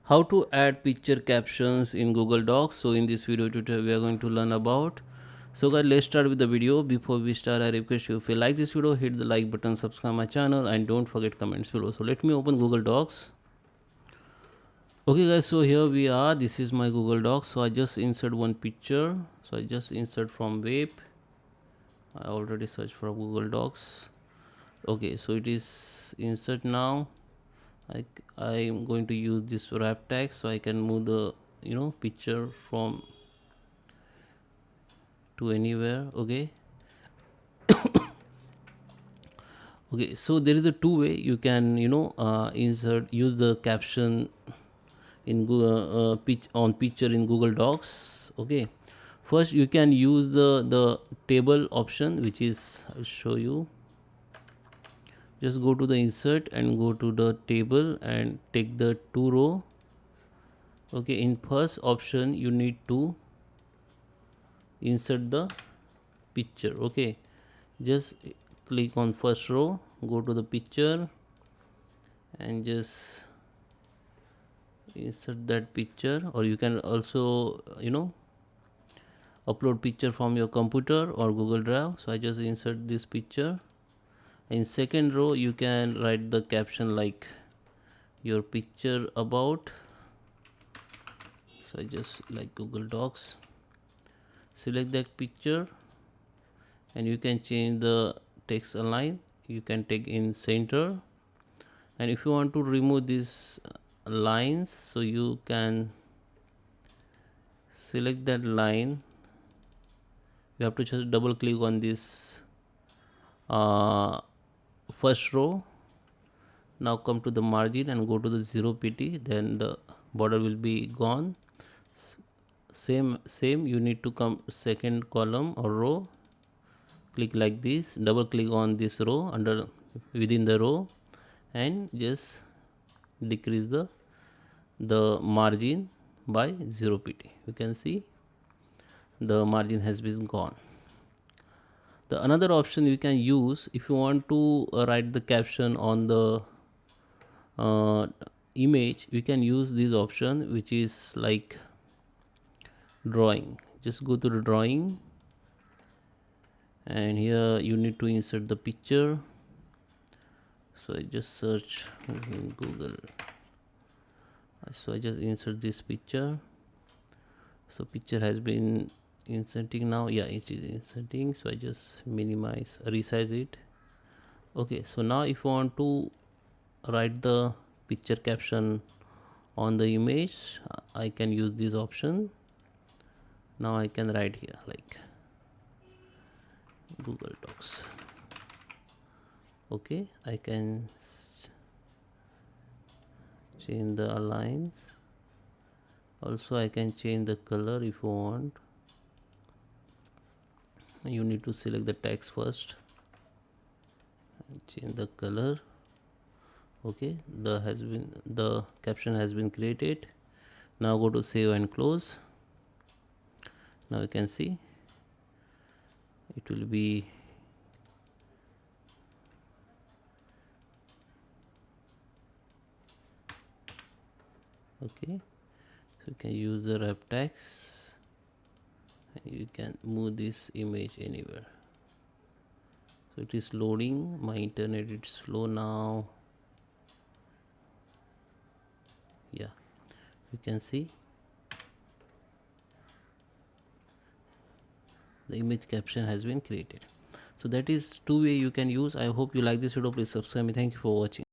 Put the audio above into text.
How to add picture captions in Google Docs. So in this video tutorial we are going to learn about. So guys, let's start with the video. Before we start, I request you, if you like this video, hit the like button, subscribe my channel, and don't forget comments below. So let me open Google Docs. Okay guys, so here we are. This is my Google Docs. So I just insert one picture. So I just insert from web. I already searched for Google Docs. Okay, so it is insert now. I am going to use this wrap tag so I can move the picture from to anywhere. Okay. Okay, so there is a two way you can insert use the caption in Google on picture in Google Docs. Okay, first you can use the table option, which is, I'll show you. Just go to the insert and go to the table and take the two row. Okay, in first option you need to insert the picture. Okay, just click on first row, go to the picture and just insert that picture, or you can also upload picture from your computer or Google Drive. So I just insert this picture. In second row you can write the caption like your picture about. So I just like Google Docs, select that picture and you can change the text align. You can take in center, and if you want to remove these lines, so you can select that line. You have to just double click on this first row. Now come to the margin and go to the 0 pt, then the border will be gone. Same you need to come second column or row, click like this, double click on this row under within the row and just decrease the margin by 0 pt. You can see the margin has been gone. The another option you can use, if you want to write the caption on the image, you can use this option, which is like drawing. Just go to the drawing and here you need to insert the picture. So I just search in Google, so I just insert this picture. So picture has been inserting now. Yeah, it is inserting. So I just minimize, resize it. Okay, so now if you want to write the picture caption on the image, I can use this option. Now I can write here like Google Docs. Okay, I can change the lines. Also I can change the color if you want. You need to select the text first and change the color. Okay, the caption has been created. Now go to save and close. Now you can see it will be okay. So you can use the wrap text and you can move this image anywhere. So it is loading. My internet is slow now. Yeah, you can see the image caption has been created. So that is two way you can use. I hope you like this video. Please subscribe me. Thank you for watching.